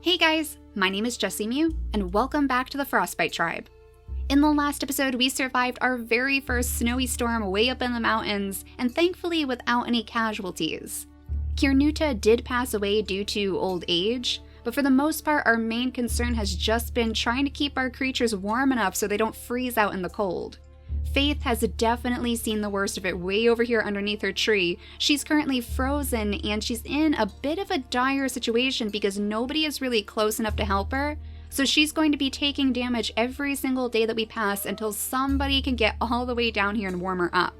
Hey guys, my name is JessiMew, and welcome back to the Frostbite tribe. In the last episode, we survived our very first snowy storm way up in the mountains, and thankfully without any casualties. Kirnuta did pass away due to old age, but for the most part our main concern has just been trying to keep our creatures warm enough so they don't freeze out in the cold. Faith has definitely seen the worst of it way over here underneath her tree. She's currently frozen and she's in a bit of a dire situation because nobody is really close enough to help her. So she's going to be taking damage every single day that we pass until somebody can get all the way down here and warm her up.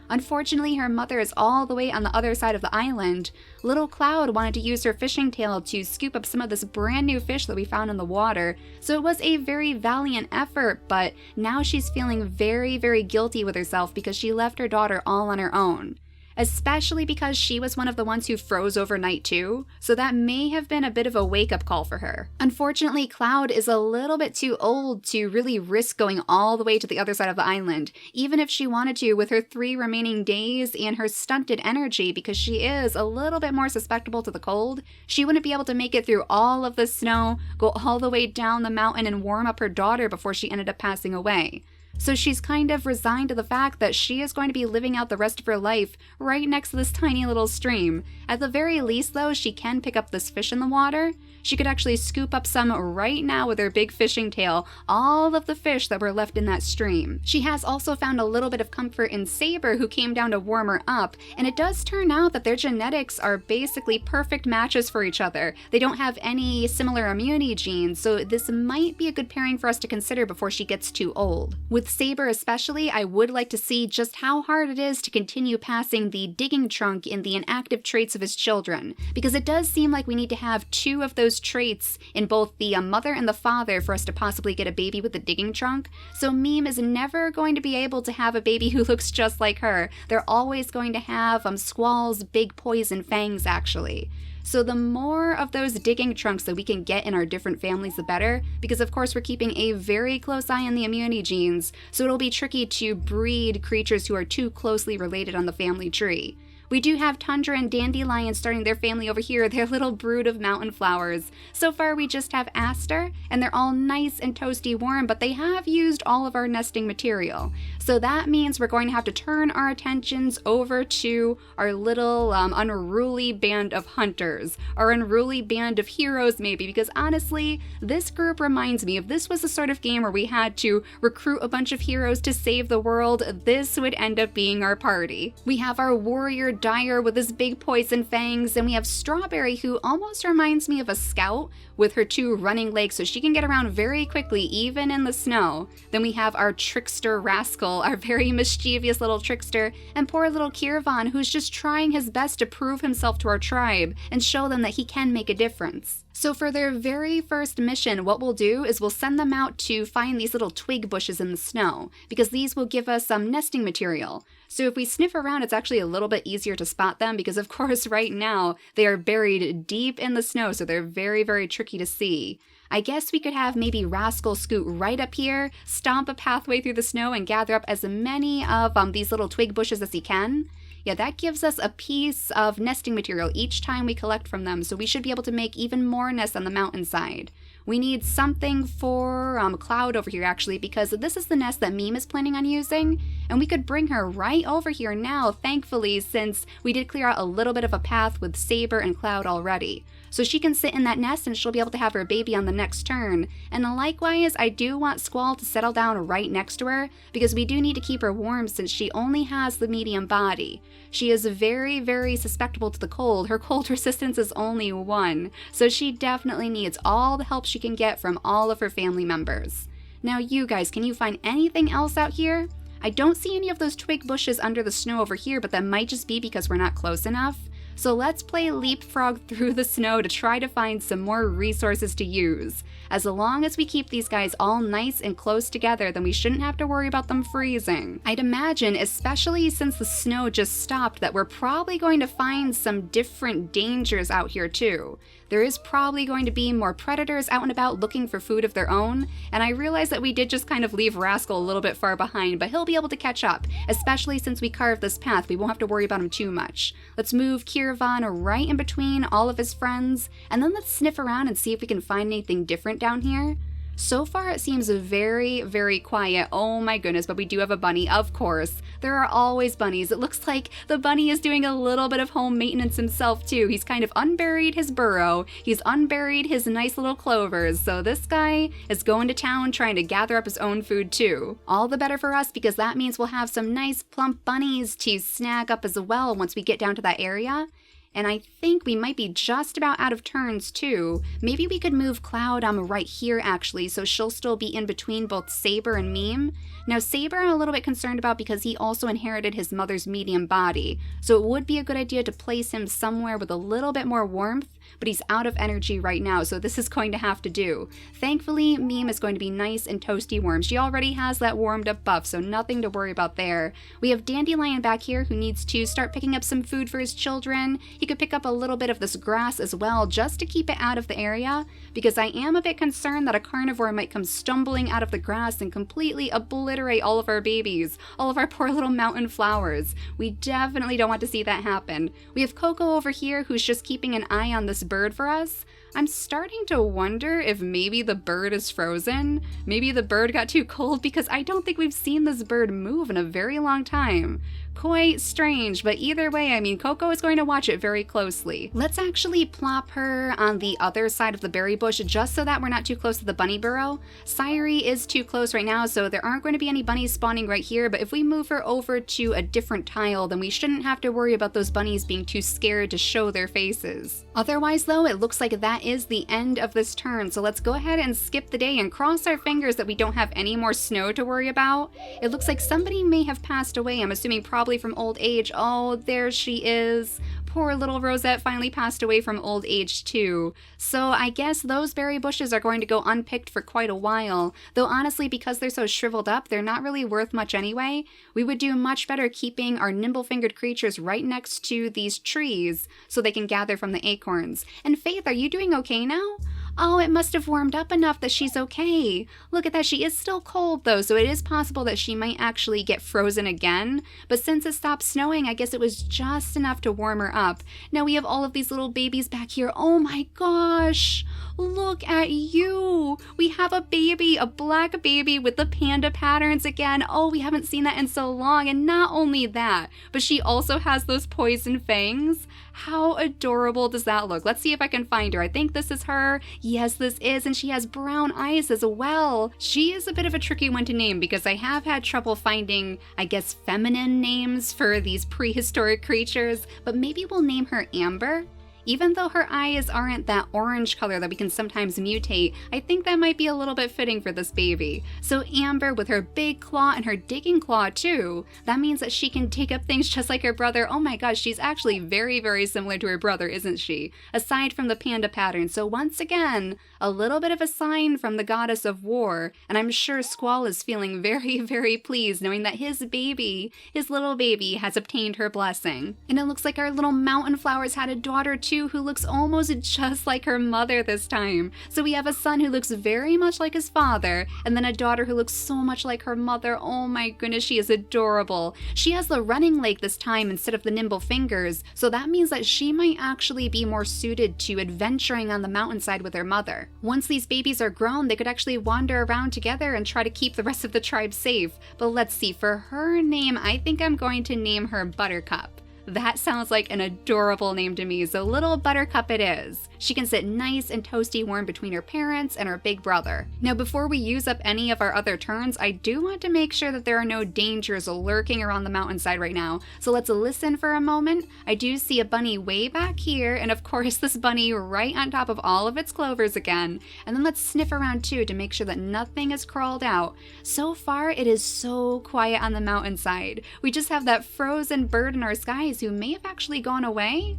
Unfortunately, her mother is all the way on the other side of the island. Little Cloud wanted to use her fishing tail to scoop up some of this brand new fish that we found in the water, so it was a very valiant effort, but now she's feeling very, very guilty with herself because she left her daughter all on her own. Especially because she was one of the ones who froze overnight too, so that may have been a bit of a wake-up call for her. Unfortunately, Cloud is a little bit too old to really risk going all the way to the other side of the island, even if she wanted to with her 3 remaining days and her stunted energy because she is a little bit more susceptible to the cold. She wouldn't be able to make it through all of the snow, go all the way down the mountain and warm up her daughter before she ended up passing away. So she's kind of resigned to the fact that she is going to be living out the rest of her life right next to this tiny little stream. At the very least though, she can pick up this fish in the water. She could actually scoop up some right now with her big fishing tail, all of the fish that were left in that stream. She has also found a little bit of comfort in Saber, who came down to warm her up, and it does turn out that their genetics are basically perfect matches for each other. They don't have any similar immunity genes, so this might be a good pairing for us to consider before she gets too old. With Saber especially, I would like to see just how hard it is to continue passing the digging trunk in the inactive traits of his children, because it does seem like we need to have 2 of those traits in both the mother and the father for us to possibly get a baby with the digging trunk. So Meme is never going to be able to have a baby who looks just like her. They're always going to have Squall's big poison fangs actually. So the more of those digging trunks that we can get in our different families, the better, because of course we're keeping a very close eye on the immunity genes, so it'll be tricky to breed creatures who are too closely related on the family tree. We do have Tundra and Dandelion starting their family over here, their little brood of mountain flowers. So far we just have Aster, and they're all nice and toasty warm, but they have used all of our nesting material. So that means we're going to have to turn our attentions over to our little unruly band of hunters, our unruly band of heroes maybe, because honestly, this group reminds me, if this was the sort of game where we had to recruit a bunch of heroes to save the world, this would end up being our party. We have our warrior Dire with his big poison fangs, and we have Strawberry, who almost reminds me of a scout with her 2 running legs so she can get around very quickly even in the snow. Then we have our trickster Rascal, our very mischievous little trickster, and poor little Kirvan, who's just trying his best to prove himself to our tribe and show them that he can make a difference. So for their very first mission, what we'll do is we'll send them out to find these little twig bushes in the snow, because these will give us some nesting material. So if we sniff around, it's actually a little bit easier to spot them, because of course right now they are buried deep in the snow, so they're very, very tricky to see. I guess we could have maybe Rascal scoot right up here, stomp a pathway through the snow, and gather up as many of these little twig bushes as he can. Yeah, that gives us a piece of nesting material each time we collect from them, so we should be able to make even more nests on the mountainside. We need something for Cloud over here actually, because this is the nest that Meme is planning on using, and we could bring her right over here now, thankfully, since we did clear out a little bit of a path with Saber and Cloud already. So she can sit in that nest and she'll be able to have her baby on the next turn. And likewise, I do want Squall to settle down right next to her, because we do need to keep her warm since she only has the medium body. She is very, very susceptible to the cold. Her cold resistance is only 1, so she definitely needs all the help she can get from all of her family members. Now you guys, can you find anything else out here? I don't see any of those twig bushes under the snow over here, but that might just be because we're not close enough. So let's play leapfrog through the snow to try to find some more resources to use. As long as we keep these guys all nice and close together, then we shouldn't have to worry about them freezing. I'd imagine, especially since the snow just stopped, that we're probably going to find some different dangers out here too. there is probably going to be more predators out and about looking for food of their own, and I realize that we did just kind of leave Rascal a little bit far behind, but he'll be able to catch up, especially since we carved this path. We won't have to worry about him too much. Let's move Kiravan right in between all of his friends, and then let's sniff around and see if we can find anything different down here. So far, it seems very, very quiet. Oh my goodness, but we do have a bunny, of course. There are always bunnies. It looks like the bunny is doing a little bit of home maintenance himself too. He's kind of unburied his burrow. He's unburied his nice little clovers. So this guy is going to town trying to gather up his own food too. All the better for us, because that means we'll have some nice plump bunnies to snag up as well once we get down to that area. And I think we might be just about out of turns too. Maybe we could move Cloud right here actually, so she'll still be in between both Saber and Meme. Now Saber I'm a little bit concerned about because he also inherited his mother's medium body, so it would be a good idea to place him somewhere with a little bit more warmth, but he's out of energy right now, so this is going to have to do. Thankfully, Meme is going to be nice and toasty warm. She already has that warmed up buff, so nothing to worry about there. We have Dandelion back here who needs to start picking up some food for his children. He could pick up a little bit of this grass as well, just to keep it out of the area, because I am a bit concerned that a carnivore might come stumbling out of the grass and completely obliterate all of our babies, all of our poor little mountain flowers. We definitely don't want to see that happen. We have Coco over here who's just keeping an eye on this bird for us. I'm starting to wonder if maybe the bird is frozen. Maybe the bird got too cold, because I don't think we've seen this bird move in a very long time. Quite strange, but either way, I mean, Coco is going to watch it very closely. Let's actually plop her on the other side of the berry bush just so that we're not too close to the bunny burrow. Sayuri is too close right now, so there aren't going to be any bunnies spawning right here, but if we move her over to a different tile, then we shouldn't have to worry about those bunnies being too scared to show their faces. Otherwise though, it looks like that is the end of this turn, so let's go ahead and skip the day and cross our fingers that we don't have any more snow to worry about. It looks like somebody may have passed away. I'm assuming probably from old age. Oh, there she is. Poor little Rosette finally passed away from old age too. So I guess those berry bushes are going to go unpicked for quite a while, though honestly, because they're so shriveled up, they're not really worth much anyway. We would do much better keeping our nimble-fingered creatures right next to these trees so they can gather from the acorns. And Faith, are you doing okay now? Oh, it must have warmed up enough that she's okay. Look at that, she is still cold though, so it is possible that she might actually get frozen again. But since it stopped snowing, I guess it was just enough to warm her up. Now we have all of these little babies back here. Oh my gosh, look at you. We have a baby, a black baby with the panda patterns again. Oh, we haven't seen that in so long. And not only that, but she also has those poison fangs. How adorable does that look? Let's see if I can find her. I think this is her. Yes, this is, and she has brown eyes as well. She is a bit of a tricky one to name because I have had trouble finding, I guess, feminine names for these prehistoric creatures, but maybe we'll name her Amber. Even though her eyes aren't that orange color that we can sometimes mutate, I think that might be a little bit fitting for this baby. So Amber, with her big claw and her digging claw too, that means that she can dig up things just like her brother. Oh my gosh, she's actually very, very similar to her brother, isn't she? Aside from the panda pattern. So once again, a little bit of a sign from the goddess of war, and I'm sure Squall is feeling very, very pleased knowing that his baby, his little baby, has obtained her blessing. And it looks like our little mountain flowers had a daughter too, who looks almost just like her mother this time. So we have a son who looks very much like his father, and then a daughter who looks so much like her mother. Oh my goodness, she is adorable. She has the running leg this time instead of the nimble fingers, so that means that she might actually be more suited to adventuring on the mountainside with her mother. Once these babies are grown, they could actually wander around together and try to keep the rest of the tribe safe. But let's see, for her name, I think I'm going to name her Buttercup. That sounds like an adorable name to me, so little Buttercup it is. She can sit nice and toasty warm between her parents and her big brother. Now before we use up any of our other turns, I do want to make sure that there are no dangers lurking around the mountainside right now. So let's listen for a moment. I do see a bunny way back here, and of course this bunny right on top of all of its clovers again. And then let's sniff around too to make sure that nothing has crawled out. So far it is so quiet on the mountainside. We just have that frozen bird in our skies who may have actually gone away.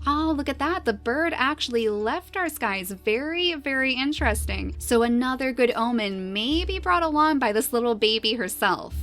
Oh, look at that. The bird actually left our skies. Very, very interesting. So another good omen may be brought along by this little baby herself.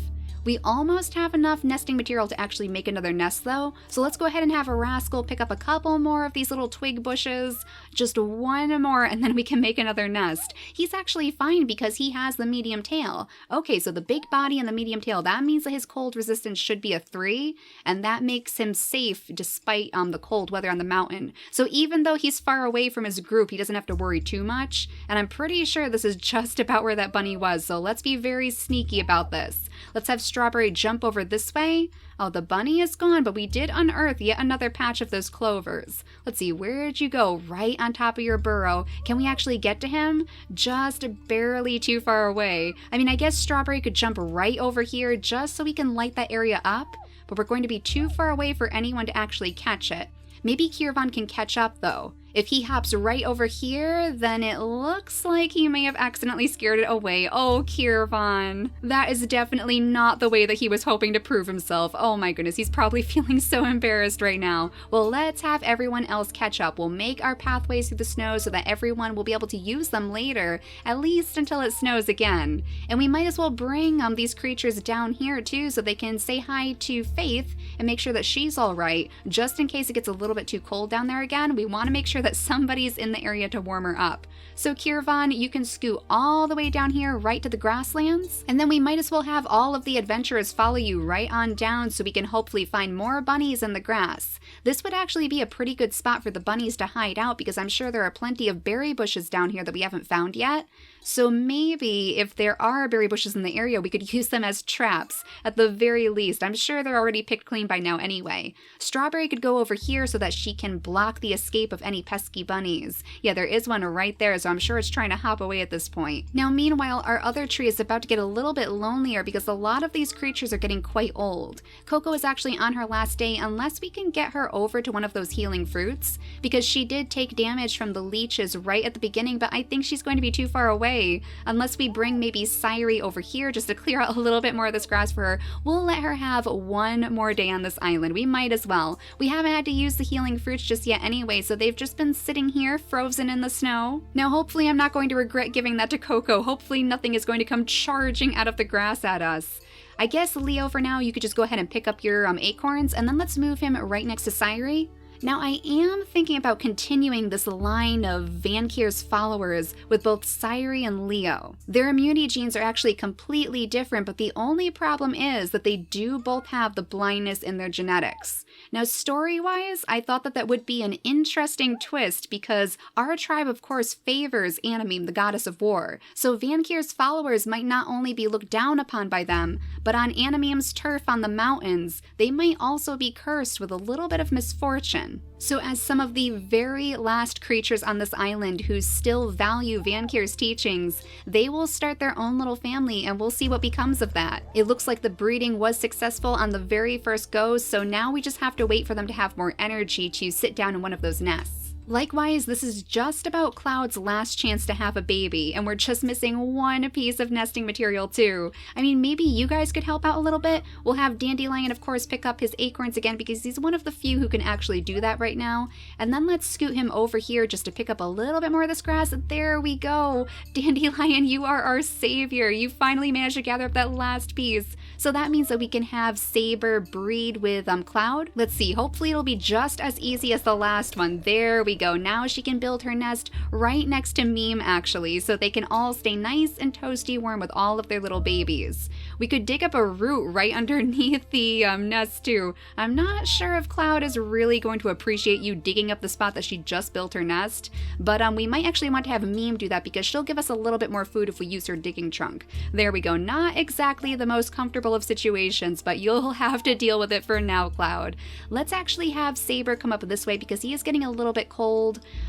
We almost have enough nesting material to actually make another nest though, so let's go ahead and have a rascal pick up a couple more of these little twig bushes, just one more, and then we can make another nest. He's actually fine because he has the medium tail. Okay, so the big body and the medium tail, that means that his cold resistance should be a 3, and that makes him safe despite the cold weather on the mountain. So even though he's far away from his group, he doesn't have to worry too much, and I'm pretty sure this is just about where that bunny was, so let's be very sneaky about this. Let's have Strawberry jump over this way. Oh, the bunny is gone, but we did unearth yet another patch of those clovers. Let's see, where'd you go? Right on top of your burrow. Can we actually get to him? Just barely too far away. I mean, I guess Strawberry could jump right over here just so we can light that area up, but we're going to be too far away for anyone to actually catch it. Maybe Kirvan can catch up though. If he hops right over here, then it looks like he may have accidentally scared it away. Oh, Kirvan. That is definitely not the way that he was hoping to prove himself. Oh my goodness, he's probably feeling so embarrassed right now. Well, let's have everyone else catch up. We'll make our pathways through the snow so that everyone will be able to use them later, at least until it snows again. And we might as well bring these creatures down here too so they can say hi to Faith and make sure that she's all right. Just in case it gets a little bit too cold down there again, we want to make sure that somebody's in the area to warm her up. So Kirvan, you can scoot all the way down here right to the grasslands, and then we might as well have all of the adventurers follow you right on down so we can hopefully find more bunnies in the grass. This would actually be a pretty good spot for the bunnies to hide out because I'm sure there are plenty of berry bushes down here that we haven't found yet. So maybe if there are berry bushes in the area, we could use them as traps at the very least. I'm sure they're already picked clean by now anyway. Strawberry could go over here so that she can block the escape of any pesky bunnies. Yeah, there is one right there, so I'm sure it's trying to hop away at this point. Now, meanwhile, our other tree is about to get a little bit lonelier because a lot of these creatures are getting quite old. Coco is actually on her last day unless we can get her over to one of those healing fruits, because she did take damage from the leeches right at the beginning, but I think she's going to be too far away. Unless we bring maybe Syrie over here just to clear out a little bit more of this grass for her, we'll let her have one more day on this island. We might as well. We haven't had to use the healing fruits just yet anyway, so they've just been sitting here frozen in the snow. Now hopefully I'm not going to regret giving that to Coco. Hopefully nothing is going to come charging out of the grass at us. I guess Leo, for now, you could just go ahead and pick up your acorns, and then let's move him right next to Syrie. Now, I am thinking about continuing this line of Vankir's followers with both Syrie and Leo. Their immunity genes are actually completely different, but the only problem is that they do both have the blindness in their genetics. Now, story-wise, I thought that would be an interesting twist because our tribe, of course, favors Anamim, the goddess of war. So Vankir's followers might not only be looked down upon by them, but on Anamim's turf on the mountains, they might also be cursed with a little bit of misfortune. So as some of the very last creatures on this island who still value Vankir's teachings, they will start their own little family and we'll see what becomes of that. It looks like the breeding was successful on the very first go, so now we just have to wait for them to have more energy to sit down in one of those nests. Likewise, this is just about Cloud's last chance to have a baby, and we're just missing one piece of nesting material too. I mean, maybe you guys could help out a little bit. We'll have Dandelion, of course, pick up his acorns again because he's one of the few who can actually do that right now. And then let's scoot him over here just to pick up a little bit more of this grass. There we go. Dandelion, you are our savior. You finally managed to gather up that last piece. So that means that we can have Saber breed with Cloud. Let's see, hopefully it'll be just as easy as the last one. There we go. Now she can build her nest right next to Meme actually, so they can all stay nice and toasty warm with all of their little babies. We could dig up a root right underneath the nest too. I'm not sure if Cloud is really going to appreciate you digging up the spot that she just built her nest, but we might actually want to have Meme do that because she'll give us a little bit more food if we use her digging trunk. There we go. Not exactly the most comfortable of situations, but you'll have to deal with it for now, Cloud. Let's actually have Saber come up this way because he is getting a little bit cold.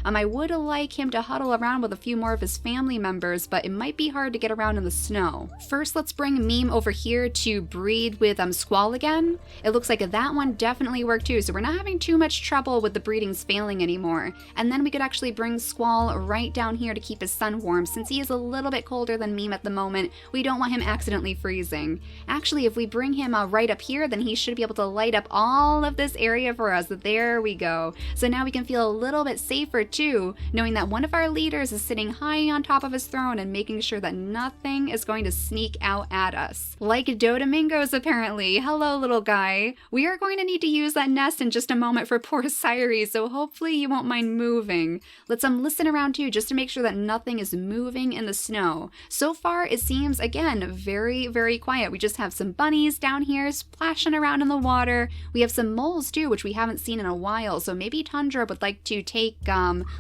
I would like him to huddle around with a few more of his family members, but it might be hard to get around in the snow. First, let's bring Meme over here to breed with Squall again. It looks like that one definitely worked too, so we're not having too much trouble with the breedings failing anymore. And then we could actually bring Squall right down here to keep his son warm. Since he is a little bit colder than Meme at the moment, we don't want him accidentally freezing. Actually, actually, if we bring him right up here, then he should be able to light up all of this area for us. There we go. So now we can feel a little bit safer too, knowing that one of our leaders is sitting high on top of his throne and making sure that nothing is going to sneak out at us. Like Dodamingos, apparently. Hello, little guy. We are going to need to use that nest in just a moment for poor Sairi, so hopefully you won't mind moving. Let's listen around too, just to make sure that nothing is moving in the snow. So far, it seems, again, very, very quiet. We just have some bunnies down here splashing around in the water. We have some moles too, which we haven't seen in a while, so maybe Tundra would like to take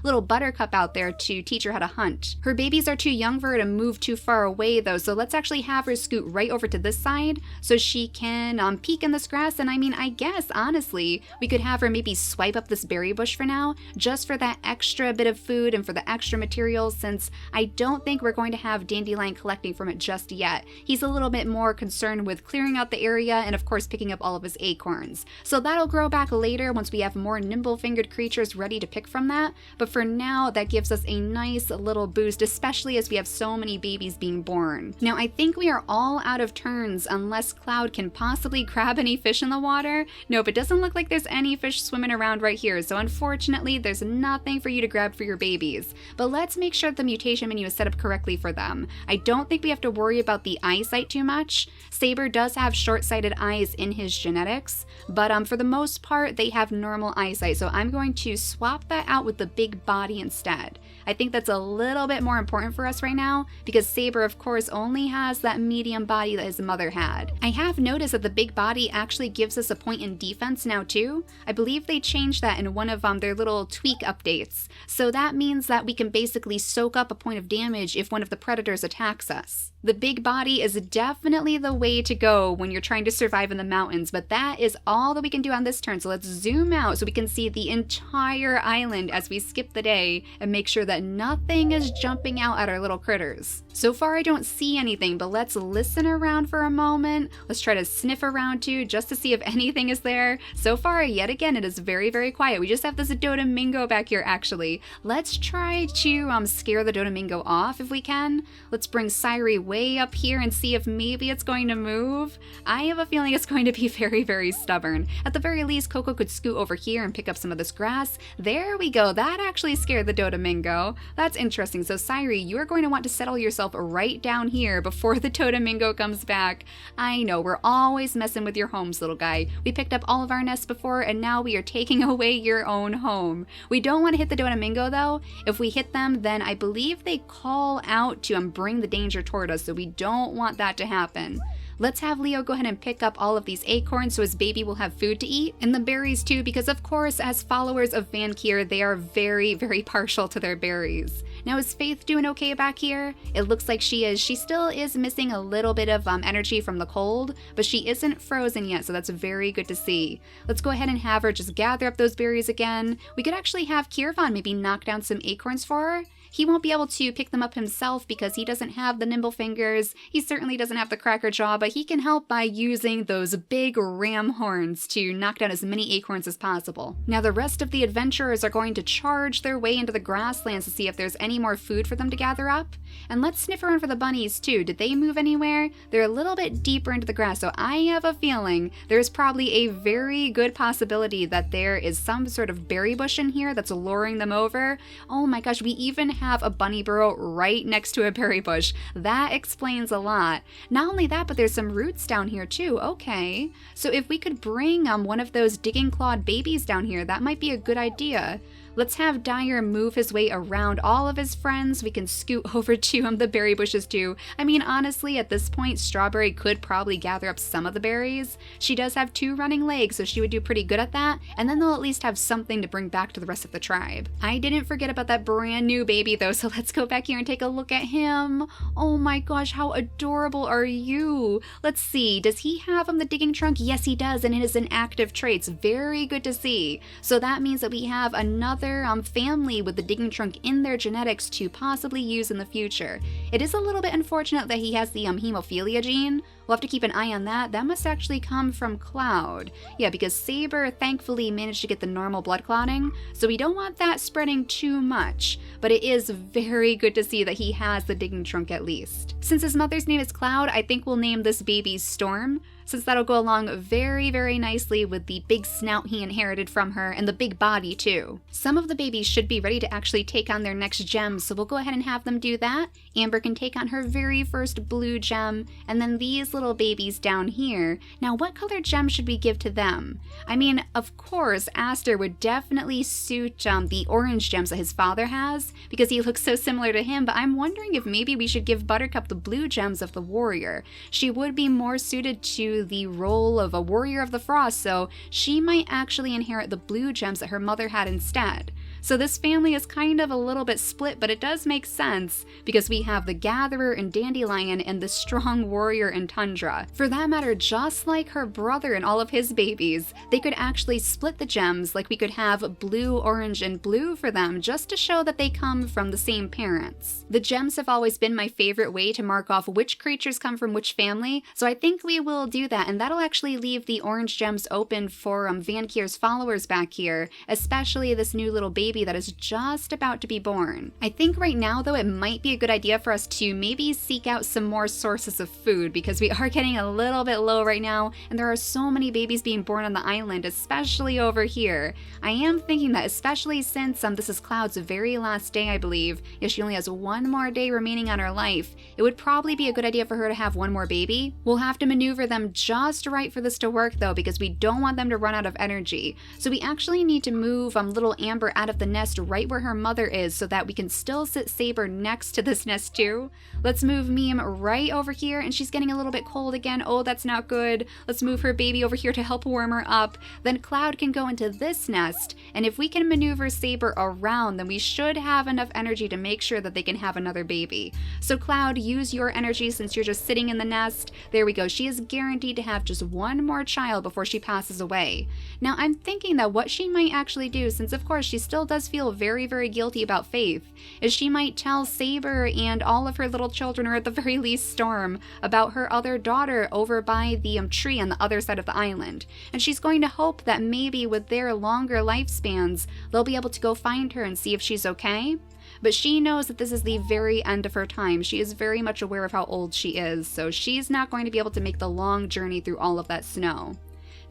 little Buttercup out there to teach her how to hunt. Her babies are too young for her to move too far away though, so let's actually have her scoot right over to this side so she can peek in this grass. And I mean, I guess honestly we could have her maybe swipe up this berry bush for now, just for that extra bit of food and for the extra materials, since I don't think we're going to have Dandelion collecting from it just yet. He's a little bit more concerned with clearing out the area and of course picking up all of his acorns. So that'll grow back later once we have more nimble-fingered creatures ready to pick from that, but for now that gives us a nice little boost, especially as we have so many babies being born. Now I think we are all out of turns unless Cloud can possibly grab any fish in the water. Nope, it doesn't look like there's any fish swimming around right here, so unfortunately there's nothing for you to grab for your babies. But let's make sure the mutation menu is set up correctly for them. I don't think we have to worry about the eyesight too much. Saber does have short-sighted eyes in his genetics, but for the most part they have normal eyesight, so I'm going to swap that out with the big body instead. I think that's a little bit more important for us right now because Saber of course only has that medium body that his mother had. I have noticed that the big body actually gives us a point in defense now too. I believe they changed that in one of their little tweak updates. So that means that we can basically soak up a point of damage if one of the predators attacks us. The big body is definitely the way to go when you're trying to survive in the mountains, but that is all that we can do on this turn. So let's zoom out so we can see the entire island as we skip the day and make sure that nothing is jumping out at our little critters. So far I don't see anything, but let's listen around for a moment. Let's try to sniff around too, just to see if anything is there. So far, yet again, it is very, very quiet. We just have this Dodomingo back here actually. Let's try to scare the Dodomingo off if we can. Let's bring Sairi way up here and see if maybe it's going to move. I have a feeling it's going to be very, very stubborn. At the very least, Coco could scoot over here and pick up some of this grass. There we go. That actually scared the Dodomingo. That's interesting. So Sairi, you are going to want to settle yourself right down here before the Dodomingo comes back. I know, we're always messing with your homes, little guy. We picked up all of our nests before and now we are taking away your own home. We don't want to hit the Dodomingo though. If we hit them, then I believe they call out to bring the danger toward us, so we don't want that to happen. Let's have Leo go ahead and pick up all of these acorns so his baby will have food to eat, and the berries too, because of course as followers of Vankir they are very, very partial to their berries. Now is Faith doing okay back here? It looks like she is. She still is missing a little bit of energy from the cold, but she isn't frozen yet, so that's very good to see. Let's go ahead and have her just gather up those berries again. We could actually have Kirvan maybe knock down some acorns for her. He won't be able to pick them up himself because he doesn't have the nimble fingers. He certainly doesn't have the cracker jaw, but he can help by using those big ram horns to knock down as many acorns as possible. Now the rest of the adventurers are going to charge their way into the grasslands to see if there's any more food for them to gather up. And let's sniff around for the bunnies too. Did they move anywhere? They're a little bit deeper into the grass, so I have a feeling there's probably a very good possibility that there is some sort of berry bush in here that's luring them over. Oh my gosh, we even have a bunny burrow right next to a berry bush. That explains a lot. Not only that, but there's some roots down here too. Okay, so if we could bring one of those digging clawed babies down here, that might be a good idea. Let's have Dyer move his way around all of his friends. We can scoot over to the berry bushes too. I mean, honestly, at this point, Strawberry could probably gather up some of the berries. She does have 2 running legs, so she would do pretty good at that, and then they'll at least have something to bring back to the rest of the tribe. I didn't forget about that brand new baby though, so let's go back here and take a look at him. Oh my gosh, how adorable are you? Let's see, does he have the digging trunk? Yes, he does, and it is an active trait. Very good to see. So that means that we have another family with the digging trunk in their genetics to possibly use in the future. It is a little bit unfortunate that he has the hemophilia gene, We'll have to keep an eye on that. That must actually come from Cloud. Yeah, because Saber thankfully managed to get the normal blood clotting, so we don't want that spreading too much, but it is very good to see that he has the digging trunk at least. Since his mother's name is Cloud, I think we'll name this baby Storm, since that'll go along very, very nicely with the big snout he inherited from her and the big body too. Some of the babies should be ready to actually take on their next gem, so we'll go ahead and have them do that. Amber can take on her very first blue gem, and then these little babies down here. Now, what color gem should we give to them? I mean, of course, Aster would definitely suit the orange gems that his father has, because he looks so similar to him, but I'm wondering if maybe we should give Buttercup the blue gems of the warrior. She would be more suited to the role of a warrior of the frost, so she might actually inherit the blue gems that her mother had instead. So this family is kind of a little bit split, but it does make sense because we have the Gatherer and Dandelion and the strong warrior in Tundra. For that matter, just like her brother and all of his babies, they could actually split the gems, like we could have blue, orange, and blue for them just to show that they come from the same parents. The gems have always been my favorite way to mark off which creatures come from which family, so I think we will do that, and that'll actually leave the orange gems open for Vankir's followers back here, especially this new little baby that is just about to be born. I think right now though it might be a good idea for us to maybe seek out some more sources of food because we are getting a little bit low right now and there are so many babies being born on the island, especially over here. I am thinking that especially since this is Cloud's very last day, I believe, if she only has one more day remaining on her life, it would probably be a good idea for her to have one more baby. We'll have to maneuver them just right for this to work though because we don't want them to run out of energy. So we actually need to move little Amber out of the nest right where her mother is so that we can still sit Saber next to this nest too. Let's move Meme right over here, and she's getting a little bit cold again. Oh, that's not good. Let's move her baby over here to help warm her up. Then Cloud can go into this nest, and if we can maneuver Saber around, then we should have enough energy to make sure that they can have another baby. So Cloud, use your energy since you're just sitting in the nest. There we go. She is guaranteed to have just one more child before she passes away. Now I'm thinking that what she might actually do, since of course she still does feel very, very guilty about Faith, is she might tell Saber and all of her little children, or at the very least Storm, about her other daughter over by the tree on the other side of the island. And she's going to hope that maybe with their longer lifespans, they'll be able to go find her and see if she's okay. But she knows that this is the very end of her time. She is very much aware of how old she is, so she's not going to be able to make the long journey through all of that snow.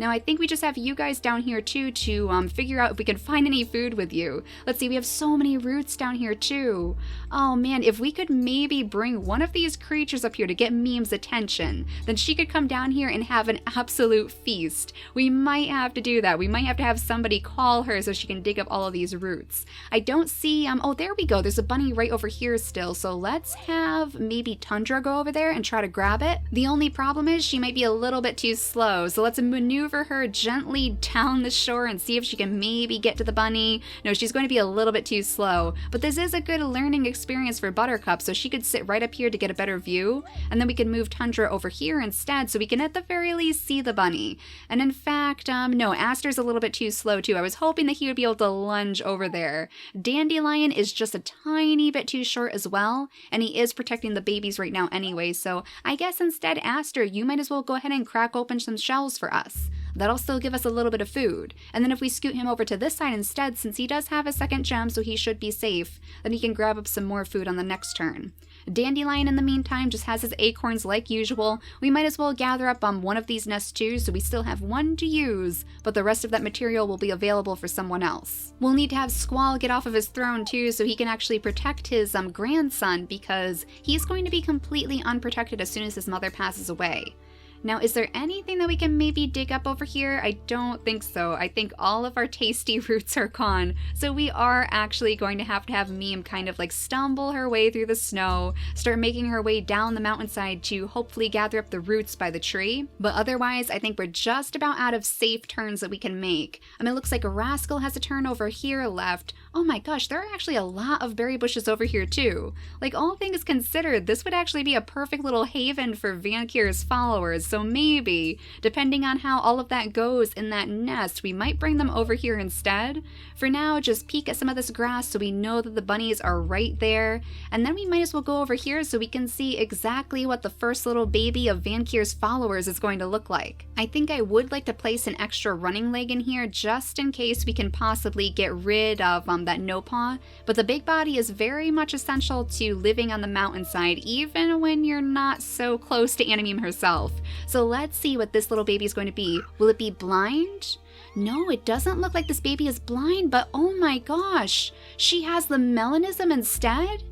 Now I think we just have you guys down here too to figure out if we can find any food with you. Let's see, we have so many roots down here too. Oh man, if we could maybe bring one of these creatures up here to get Meme's attention, then she could come down here and have an absolute feast. We might have to do that. We might have to have somebody call her so she can dig up all of these roots. I don't see, oh there we go, there's a bunny right over here still, so let's have maybe Tundra go over there and try to grab it. The only problem is she might be a little bit too slow, so let's maneuver her gently down the shore and see if she can maybe get to the bunny. No, she's going to be a little bit too slow, but this is a good learning experience for Buttercup, so she could sit right up here to get a better view, and then we can move Tundra over here instead so we can at the very least see the bunny. And in fact, no, Aster's a little bit too slow too. I was hoping that he would be able to lunge over there. Dandelion is just a tiny bit too short as well, and he is protecting the babies right now anyway, so I guess instead, Aster, you might as well go ahead and crack open some shells for us. That'll still give us a little bit of food. And then if we scoot him over to this side instead, since he does have a second gem, so he should be safe, then he can grab up some more food on the next turn. Dandelion in the meantime just has his acorns like usual. We might as well gather up on one of these nests too, so we still have one to use, but the rest of that material will be available for someone else. We'll need to have Squall get off of his throne too, so he can actually protect his grandson, because he's going to be completely unprotected as soon as his mother passes away. Now, is there anything that we can maybe dig up over here? I don't think so. I think all of our tasty roots are gone. So we are actually going to have Meme kind of like stumble her way through the snow, start making her way down the mountainside to hopefully gather up the roots by the tree. But otherwise, I think we're just about out of safe turns that we can make. I mean, it looks like Rascal has a turn over here left. Oh my gosh, there are actually a lot of berry bushes over here too. Like, all things considered, this would actually be a perfect little haven for Vankir's followers. so maybe, depending on how all of that goes in that nest, we might bring them over here instead. For now, just peek at some of this grass so we know that the bunnies are right there, and then we might as well go over here so we can see exactly what the first little baby of Vankir's followers is going to look like. I think I would like to place an extra running leg in here just in case we can possibly get rid of that no paw, but the big body is very much essential to living on the mountainside even when you're not so close to Animeme herself. So let's see what this little baby is going to be. Will it be blind? No, it doesn't look like this baby is blind, but oh my gosh, she has the melanism instead?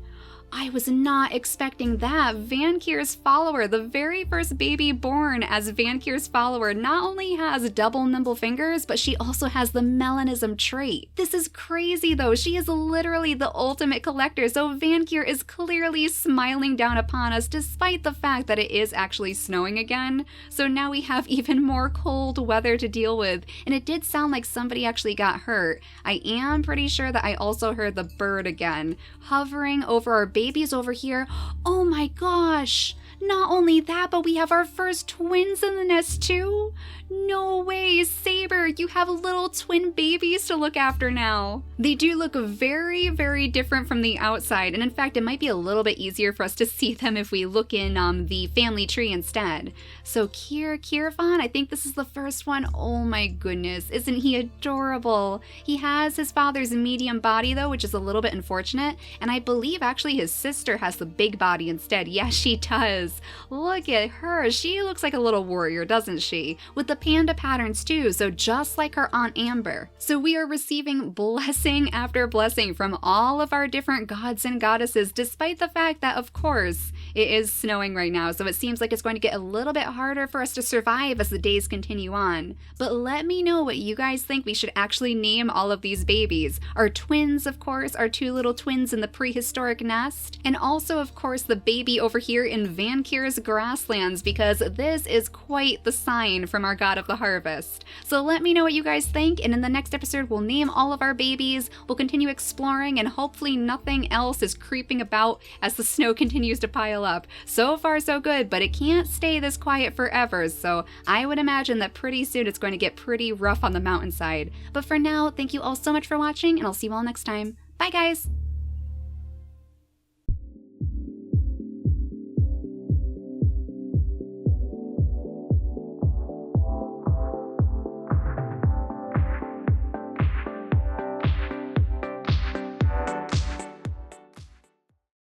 I was not expecting that. Vankir's follower, the very first baby born as Vankir's follower, not only has double nimble fingers, but she also has the melanism trait. This is crazy though. She is literally the ultimate collector, so Vankir is clearly smiling down upon us despite the fact that it is actually snowing again. So now we have even more cold weather to deal with, and it did sound like somebody actually got hurt. I am pretty sure that I also heard the bird again, hovering over our babies over here. Oh my gosh! Not only that, but we have our first twins in the nest too? No way, Saber, you have little twin babies to look after now. They do look very, very different from the outside, and in fact, it might be a little bit easier for us to see them if we look in the family tree instead. So Kirvan, I think this is the first one. Oh my goodness, isn't he adorable? He has his father's medium body though, which is a little bit unfortunate, and I believe actually his sister has the big body instead. Yes, she does. Look at her. She looks like a little warrior, doesn't she? With the panda patterns too, so just like her Aunt Amber. So we are receiving blessing after blessing from all of our different gods and goddesses, despite the fact that, of course, it is snowing right now, so it seems like it's going to get a little bit harder for us to survive as the days continue on. But let me know what you guys think we should actually name all of these babies. Our twins, of course, our two little twins in the prehistoric nest, and also, of course, the baby over here in Vankir's Grasslands, because this is quite the sign from our god of the harvest. So let me know what you guys think, and in the next episode we'll name all of our babies, we'll continue exploring, and hopefully nothing else is creeping about as the snow continues to pile up. So far so good, but it can't stay this quiet forever, so I would imagine that pretty soon it's going to get pretty rough on the mountainside. But for now, thank you all so much for watching, and I'll see you all next time. Bye guys!